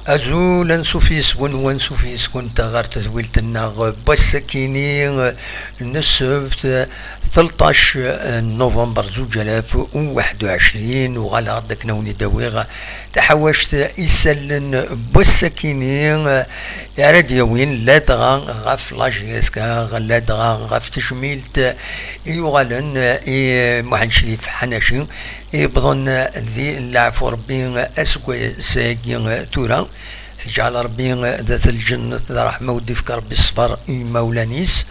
أزول سوفيس ون سوفيس كنت غارت ذويلت الناغ بسكيني نسبت 13 نوفمبر 2021 وغالا غدك نوني داويغ تحوشت إسلن بسكيني يا راديوين لا دغا غاف لاجيسكا لا دغا غاف تجميلت يغالن محن شريف حناشي يبظن ذي العفو ربي أسكو ساقي تورا جعل ربي ذات الجنة رحمة وديفك ربي الصفر مولانيس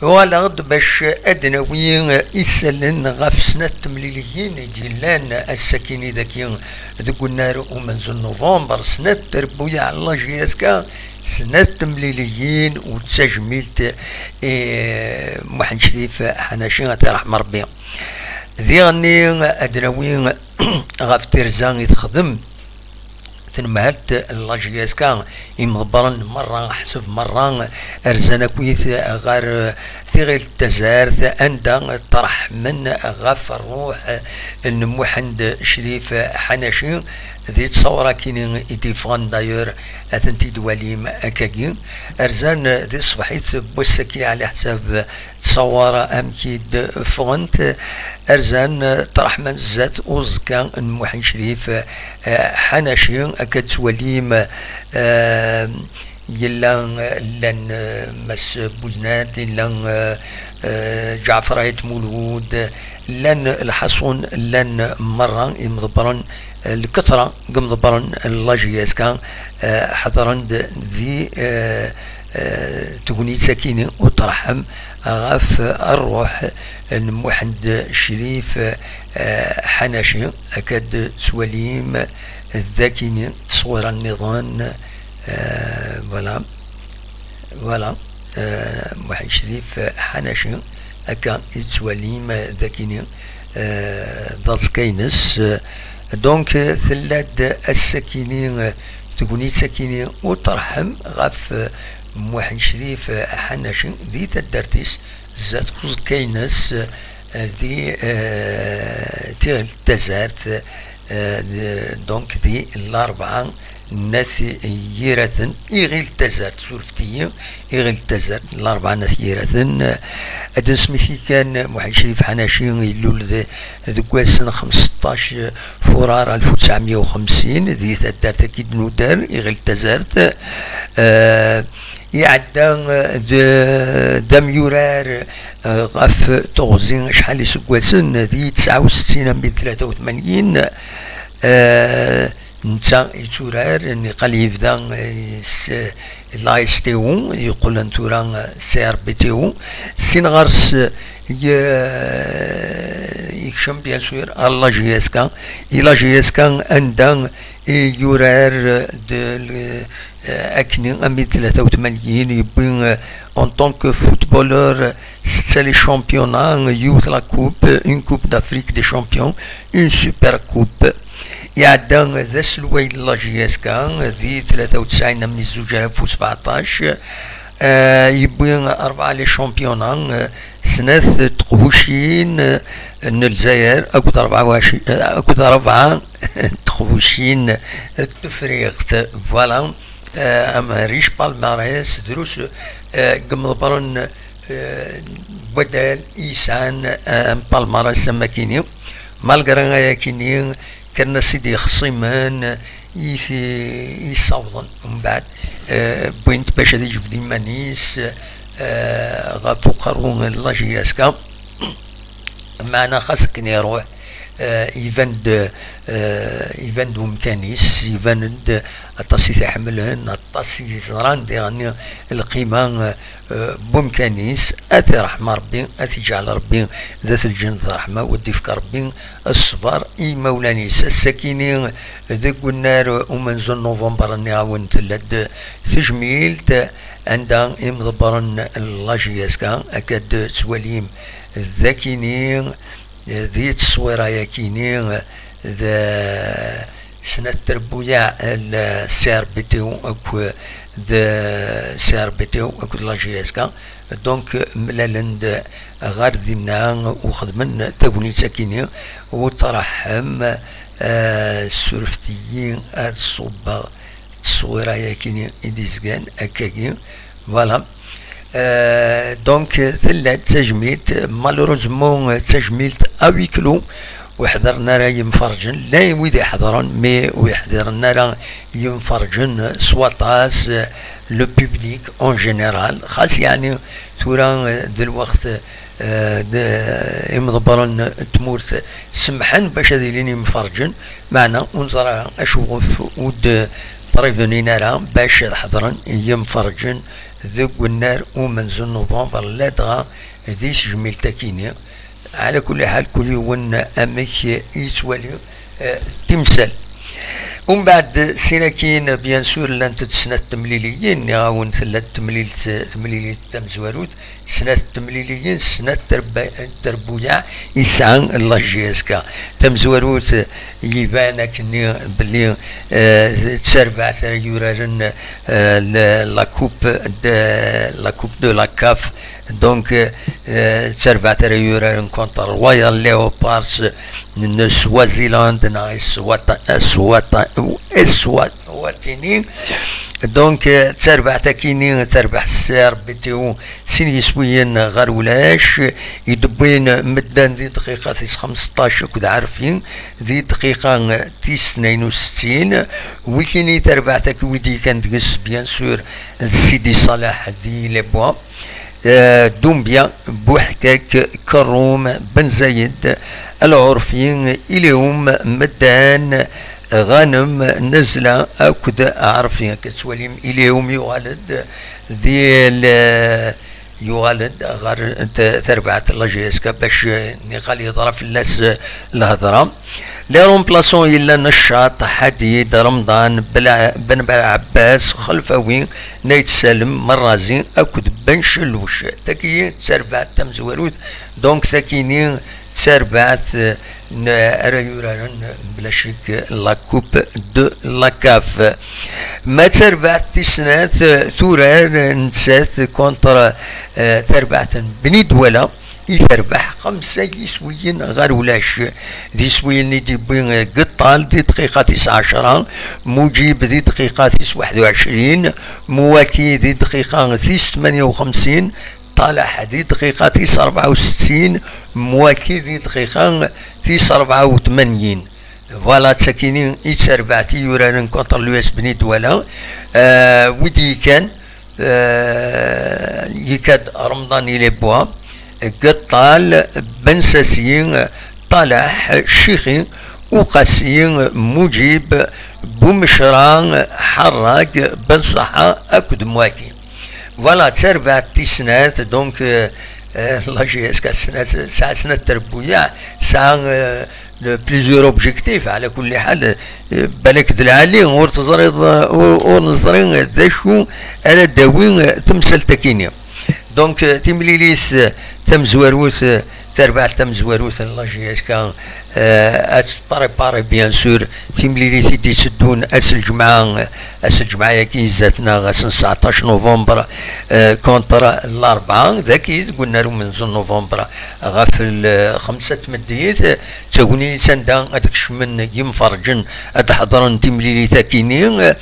ولا غد باش أدنوي إسلن غاف سنة تمليليين ديلان السكيني ذاكي ذوك النار ومنزل نوفمبر سنة تربويا على الله جياسكا سنة تمليليين وتسجميلت محن شريف حناشي غاتي رحمة ربي ذي غني أدنوي غاف تيرزان يتخدم تنمهت اللاجياسكا يمضبرن مرة حسب مرة أرزانا كويث غير في غير التزارث أندا طرح من غاف الروح المحند شريف حناشي ذي تصورة كيني يديفغن داير أثنتي دواليم أكاكين أرزان ذي صبحيت بوسكي على حساب تصورة أمكيد فغنت أرزان طرح من زات أوزكا المحن شريف حناشي أكاد تواليم يلان لن مس بوزنات لن جعفريت مولود لن الحصون لن مرة يمضبرن الكثرة قمضبرن اللاجياسكا حضرن ذي تغني سكينة وترحم غاف الروح المحند الشريف حناشي أكاد سواليم الذاكيني تصوير النظام فوالا محند الشريف حناشي أكاد سواليم ذاكيني ضاز كينس دونك ثلاد السكيني تكوني سكيني وترحم غاف محن شريف حناشي ذي تدرتيس زاد خوز كينس ذي تيغل تزارت دونك ذي الأربعة ناث ييرثن يغيل تزارت سورفتية يغيل تزارت الأربعة ناث ييرثن أدن سميكي كان محن شريف حناشي يلول ذكواسن 15 فرار 1950 ذي تدارت أكيد نودار يغيل تزارت يعدى دم يورار غاف تغزين شحال يسكواسن ذي 69 من 83 نتا يتورار اني قال يبدا لايس تيو يقول انتورا سي ار بي تيو سين غارس يكشم بيان سور الله جياسكا الى جياسكا عندها يورار أكني أمي 83 يبين en tant que footballeur c'est les championnats youth la coupe une coupe d'Afrique des champions une super coupe يعدى ذا سلوي لاجياسكا ذي 93 من 2017 يبين 4 لي شامبيونا سنة تقوشين الجزائر أكد 4 تقوشين التفريق فوالا أما ريش بالماريس دروس قمضبرن بدل إيسان بالماريس سماكيني مالقرا ياكيني كان سيدي خصيمان يصوضن ومن بعد بوينت باش هذا يجبد مانيس غافو قارون لاجياسكا معنا خاصك يروح يفند ومكانيس يفند الطاسي تحملهن الطاسي زران يعني القيمة بمكانيس أتي رحمة ربي أتي جعل ربي ذات الجنة رحمة وديفك ربي الصبر إي مولانيس السكيني ذاك النار ومنزل نوفمبر نعاون تلد تجميلت عندها مضبرن اللاجياسكا أكاد سواليم الذاكيني ذي التصويرة ياكيني ذا سنة تربويا السير بتاعو اكو ذا سير بتاعو اكو لا جي اس كا دونك ملالند غار دينا وخدمن تابوني ساكيني وترحم السورفتيين الصوبة التصويرة ياكيني إديزكان أكاكي فوالا دونك ثلاث تجميت مالوروزمون تجميت أوي كيلو وحضرنا راه ينفرجن لا ويدي حضرن مي ويحضرنا راه ينفرجن سواطاس لو بوبليك اون جينيرال خاص يعني تورا دلوقت يمضبرن تمورت سمحن باش هذي لين مفرجن معنا ونزرع اشوف ود بريفونينا راه باش حضرن يمفرجن ذوق النار ومنزل نوفمبر لا دغا ذي جميل تاكيني على كل حال كل يوم امك يسوالي تمثال ومن بعد سيناكين بيان سور لانت سنة تمليليين نغاون ثلاث تمليلية تمزواروت سنة تمليليين سنة تربويا يسعن الله جيسكا تمزواروت يبانا كني بلي تسربع يورارن لا كوب دو لا كاف دونك تسربع يورارن كونتر رويال ليوبارس من سوازيلاند نا اسواتيني دونك تربع تاكيني تربع السير بتاعو سين يسويين غير ولاش يدبين مدان ذي دقيقة تيس 15 كود عارفين ذي دقيقة تيس 62 ويكيني تربع تاكويدي كان تقص بيان سور سيدي صلاح ذي لبوا دومبيا بوحكاك كروم بن زايد العرفين اليوم مدان غنم نزلة أكد عرفين كتوليم اليوم يغالد ذي يغالد غير تربعة لاجيسكا باش نقال يضرب في الناس الهضرة لي رومبلاسون إلا نشاط حديد رمضان بن عباس خلفاوي نايت سالم مرازي أكد بن شلوش تاكي تربعة تمزوروت دونك تاكيني تربعة رايوران بلا شك لا كوب دو لا كاف ما تربعت تسنات ثوران نسات كونتر تربعت بني دولا يتربح 5 يسويين غير ولاش ذي سويين يدي قطال دي دقيقة 19 مجيب ذي دقيقة 21 مواكي ذي دقيقة 58 طالع ذي دقيقة 64 مواكي ذي دقيقة 84 فوالا تساكينين يتسربعتي يوران كونتر لويس بني دولا ودي كان يكاد رمضان إلي بوا قطال بنساسيين طالع شيخين وقاسيين مجيب بومشران حراق بنصحة أكد مواكي فوالا تسربع تسنات دونك لا جي اس كا سنة تربويا ساعة بليزيور اوبجيكتيف على كل حال بالك دلعالي ونظرين ذا شو انا داوين تمثل تكينيا دونك تمليليس تمزواروث تربع تمزواروث لا جي اس كا اتباري بيان سور تمليلي تيدي تسدون اس الجمعة ياكي زاتنا غاسن 19 نوفمبر كونتر الاربعة ذاكي قلنا له من نوفمبر غاف 5 مديت تاغوني سندا ادكش من يمفرجن اتحضرن تمليلي تاكينين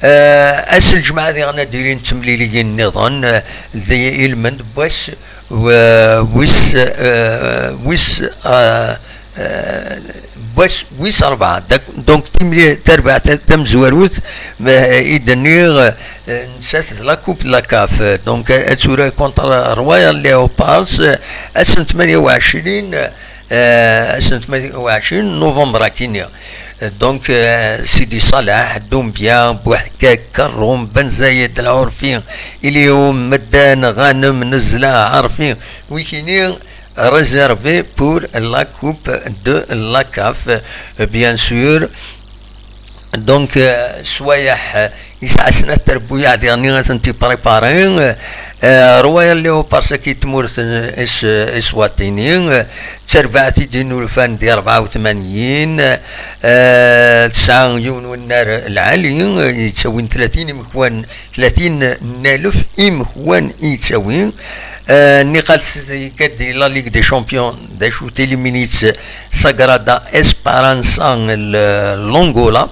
اس الجمعة ذي غانا دايرين تمليلي النظام ذي المند بس بس ويس 4 دونك تملي تربع تمزواروت يدني نسات لا كوب لا كاف دونك اتسورا كونتر رويال ليوبارس اسن 28 نوفمبر كينيا دونك سيدي صلاح دومبيا بوحكاك كروم بن زايد العرفين اليوم مدان غانم نزلة عرفين ويكيني réservé pour la coupe de la CAF bien sûr دونك سوايح يسعى سنة تربوية ديالني غاتنتي بريبارين رواية اللي هو بارسكي تمورث اسواتيني تربعتي دينو الفان دي 84 9 يونيو النار العالي يتساوين 30 مكوان 30 ألف إمكوان يتساوين نقاط كدي لا ليغ دي شامبيون دا شو تيليمينيت ساغرادا اسبارانسا لونغولا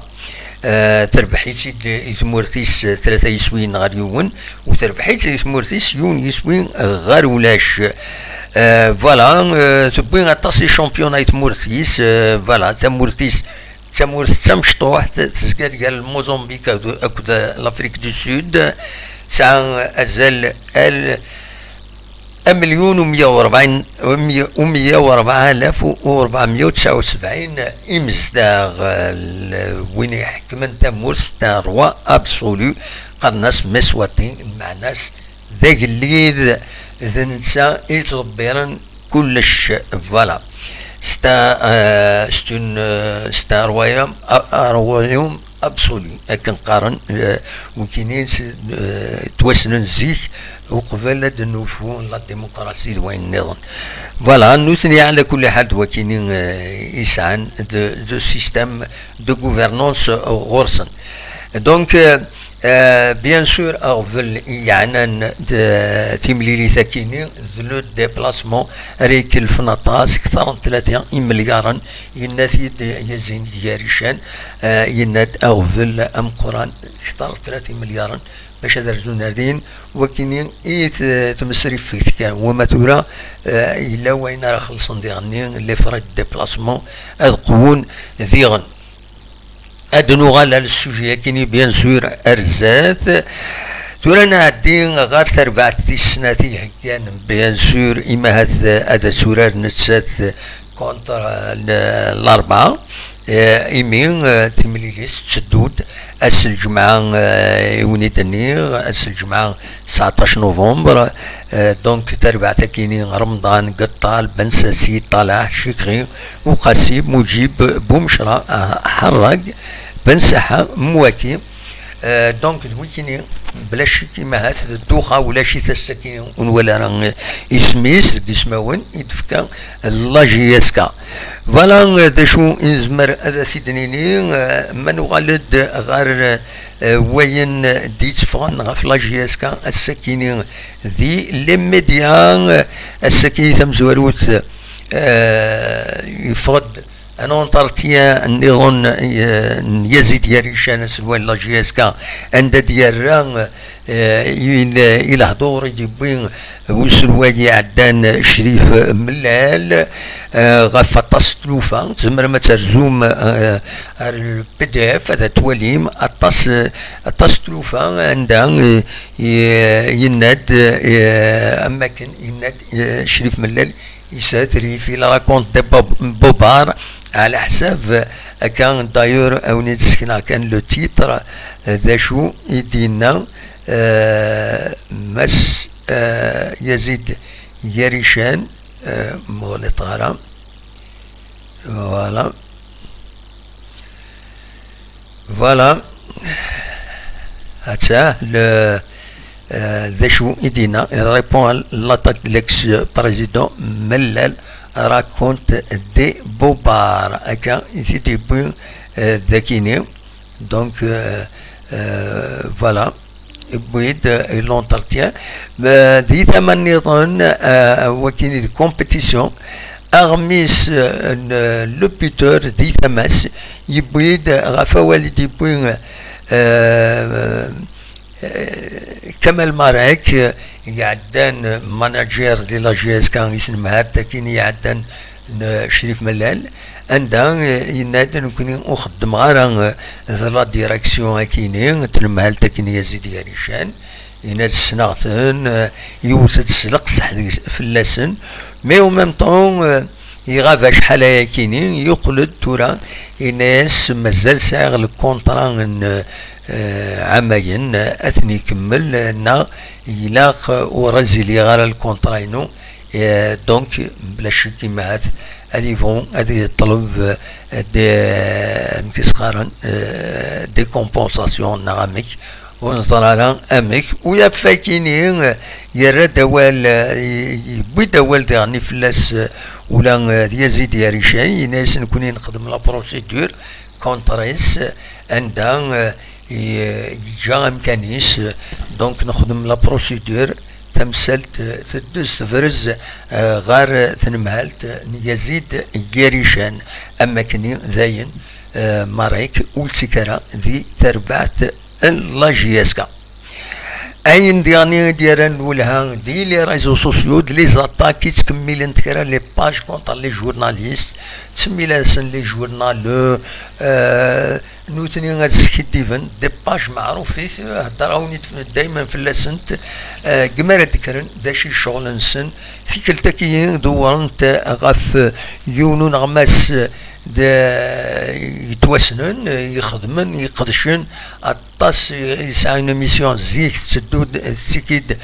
تربحيتي إثمورتيس 3 يسوين غير يون وتربحيتي إثمورتيس يون يسوين غير ولاش فوالا تبين غطاسي شامبيون إثمورتيس فوالا تمورتيس تمشطوح تسكات قال موزمبيك أكد لافريك دو سود تاع أزال مليون ومية وربعة آلاف وربعمية وتسعة وسبعين إمزداغ وين يحكمن تمورس تاع روا أبسولو قرناس مسواتين مع ناس ذاك اللي ذا نسا يتضبرن كلش فوالا ستا روايوم أبسولو لكن قارن وكينين توسنن زيك وقبل نوفو لا ديمقراطيه وين النظام فوالا نوثني على كل حد وكاينين يسعن دو سيستيم دو غوفرنونس غورسن دونك بيان سور اغفل يعني تيمليلي ثاكيني ذلو ديبلاسمون ريك الفنطاس كثر 30 مليارا يناثي يزين دياريشان يناد اغفل ام قران كثر 30 مليارا باش هذا رجل ناردين وكاينين تمسرف في كان وما تورا الا وين راه خلصن ديغني لي فراد ديبلاسمون القوون ذيغن ادنو غالا السوجي كايني بيان سور ارزات تورا نعدي غير 4 سناتي كان بيان سور اما هذا سورار نتسات كونتر الاربعه إيمين تمليليس تشدود أس الجمعة ونيت النير أس الجمعة 19 نوفمبر دونك تربع تكيني رمضان قطال بنساسي طلع شكري وقاسيب مجيب بومشرا حرق بنسحة مواكي دونك الويكيني بلا شي كيما هاد الدوخه ولا شي تستكين ولا راه اسميس ديسماون يدفكا لاجيسكا فوالا دا شو انزمر هذا سيدنيني من غالد غير وين ديت فغن غف لاجيسكا السكيني ذي لي ميديا السكيني تمزوروت يفرض أنا انطرتيا النظام يزيد يريشان سوين لا جي اس كا عند ديالران إلى حضور يجيبين وسلواي عدان شريف ملال غف تصلوفا تمر ما ترزوم البي دي اف هذا تواليم التصلوفا عندها يناد اماكن يناد شريف ملال يساتري في لا كونت دي بوبار على حساب كان دايور او نتسكنا كان لو تيتر ذا شو يدينا مس يزيد يريشان مولي طارا فوالا هتا ذا شو يدينا ريبون لاطاك ليكس بريزيدون ملال raconte des bobards هكا يزيد يبين ذاكيني دونك فوالا بويد لونترتيان دي ثمن نظن وكاين كومبيتيسيون أغميس لوبيتور دي ثماس يبويد غفا والد يبوين كمال ماراك يعدان ماناجير دي لا جي اس كان يسمى هذا كاين يعدان شريف ملال عندها ينادى نكون نخدم غير لا ديريكسيون كاينين تلمها تكين يزيد يريشان يناد سنغتن يوثد سلق صح في اللسن مي او ميم طون يغافا شحال كاينين يقلد تورا يناس مازال ساغ الكونطرا عامين اثني كمل نا يلاق ورزيلي غير الكونطراينو دونك بلا شك كيما هاد هذه يفون هذه يطلب دي كيسقارن دي كومبونساسيون نغامك ونظر على امك ويا فايكيني يرى دوال يبوي دوال ديالني فلاس ولا يزيد يا ريشاني ناس نكوني نخدم لا بروسيدور كونتريس عندها يجا امكانيس دونك نخدم لا بروسيدور تمثلت تدوز تفرز غار تنمهلت يزيد يريشان اما كني زاين ماريك ولتكرا ذي تربعت لاجياسكا اين دياني ديالن ولها دي لي ريزو سوسيو لي زاتاكي تكملن تكرا لي باج كونتر لي جورناليست تسمي لاسن لي جورنال نوتني غاتسكي ديفن دي باج معروف هضراوني دائما في اللاسنت كمارا تكرن داشي شغل نسن في كلتاكيين دورنت غاف يونون غماس يتوسنن يخدمن يقدشن الطاس يسعى ميسيون زيك تسدود تسكيد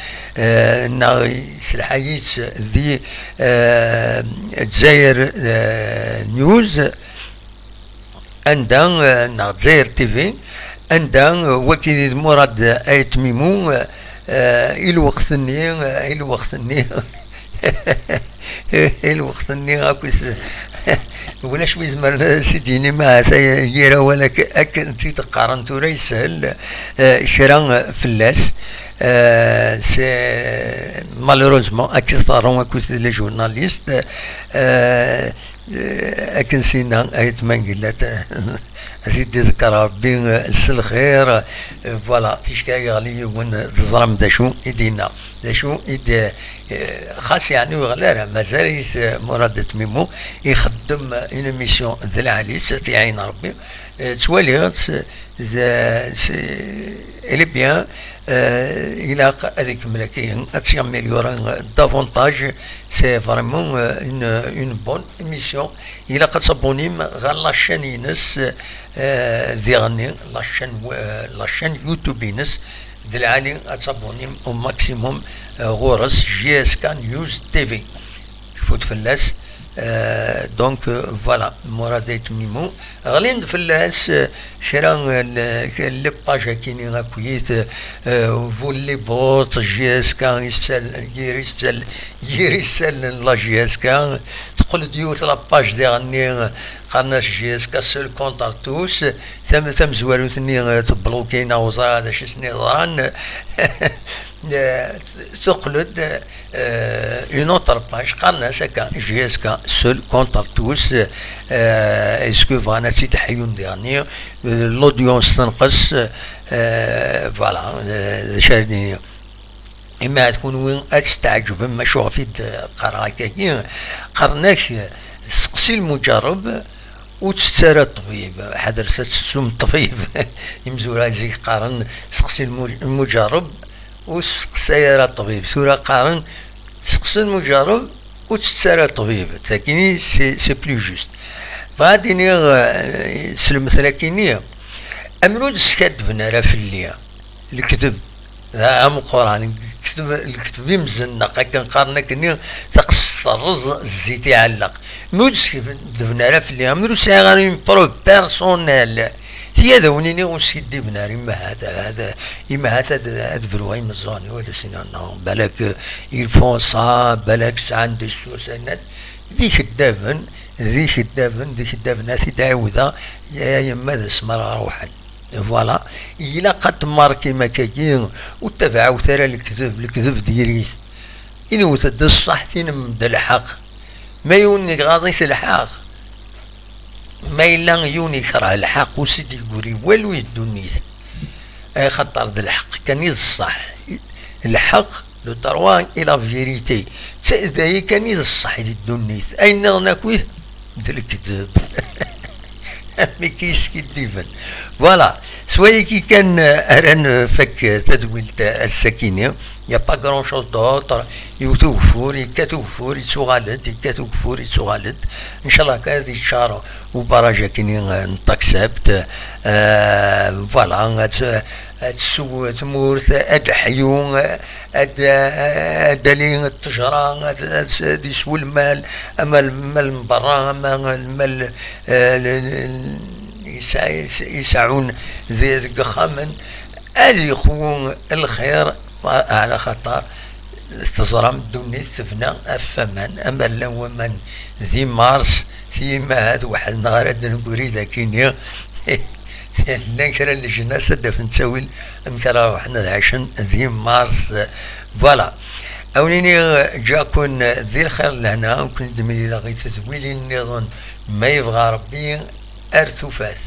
الحييت ذي تزاير نيوز عندها تزاير تيفي عندها وكيل مراد ايت ميمون الوقت ولا شوي زمر سيديني ما سيرا ولك اك انت تقارن تورا يسهل شرا فلاس سي مالوروزمون اكثرهم كوس لي جورناليست اكن سينا ايت منقلات ريد ذكر ربي الخير فوالا تيشكا غالي وين تزرم داشو يدينا داشو يد خاص يعني وغلارها مازال مراد تميمو يخدم اون ميسيون ذا العليس تعين ربي توالي الي بيان الى هذيك ملاكين اتياميليورا دافونتاج سي فريمون اون بون ميسيون الى قد صابونيم غير لاشين ينس ذيغني لاشين يوتيوب ينس ذي العالي اتابونيم او ماكسيموم غورس جي اس كا نيوز تي في فوت فلاس دونك فوالا مراديت ميمو غلين فلاس شرا لي باج كيني غاكويت فولي بوت جي اس كا يرسل لا جي اس كا تقول ديوت لا باج ديالني قالنا جي اس كا سول كونتر توس ثم زوالو ثني تبلوكينا وزاد شي سني ضران تقلد une autre page قالنا سكا جي اس كا سول كونتر توس اسكو فانا تحيون ديالني لودونس تنقص فوالا شارديني اما تكون وين تستعجب ما شوفي قراكي قرناش سقسي المجرب وتسترى الطبيب حدر تسوم الطبيب يمزورا زيك قارن سقسي المجرب وسقسي الطبيب سورة قارن سقسي المجرب وتسترى الطبيب تاكيني سي بلو جوست فهاديني سلمثلا كيني امرود سكادفنا راه في الليا الكتب ذا ام القران الكتب يمزنق كنقارنا كني تقص الرز الزيت يعلق مودس دفنا راه في الليا امرود سي غير برو بيرسونيل هي هذا ونيني وسيدي بناري ما هذا هذا فروي مزاني ولا سينا بالك يلفون صا بالك عندي السورسانات ذيك الدافن هذه تعاوده يا يما اسمر روحا فوالا الا قد ماركي مكاكين وتبعوا ثرى الكذب ديالي إنو تد الصح تنم الحق ما يوني غاضي الحق ما إلا يوني كره الحق وسيدي يقولي والو يدونيت أي خطر ذا الحق كان يصح الحق لو تروان إلى فيريتي تأذي كان يصح يدونيت أين ناكويت ذا الكذب مي كيسكي ديفن فوالا سواء كي كان أران فك تدويل السكينة يا با غران شوز دوطر يوتوفور يكاتوفور يتسوغالد ان شاء الله كهذه الشهر وبراجا كيني نطاكسبت فوالا تسو تمورث اد حيون اد دلين التجرة اد يسوي المال اما المال من برا اما المال يسعون ذي قخامن ادي يخون الخير على خطر تزرم دوني تفنى افمن اما لو من ذي مارس فيما هذا واحد نغرد نقولي ذاكيني لا كرا اللي جينا سدف نسوي مكرا وحنا عايشين ذي مارس فوالا اونيني جاكون ذي الخير لهنا وكنت دمي لا غيت تزويلي النظام ما يبغى ربي ارث فاس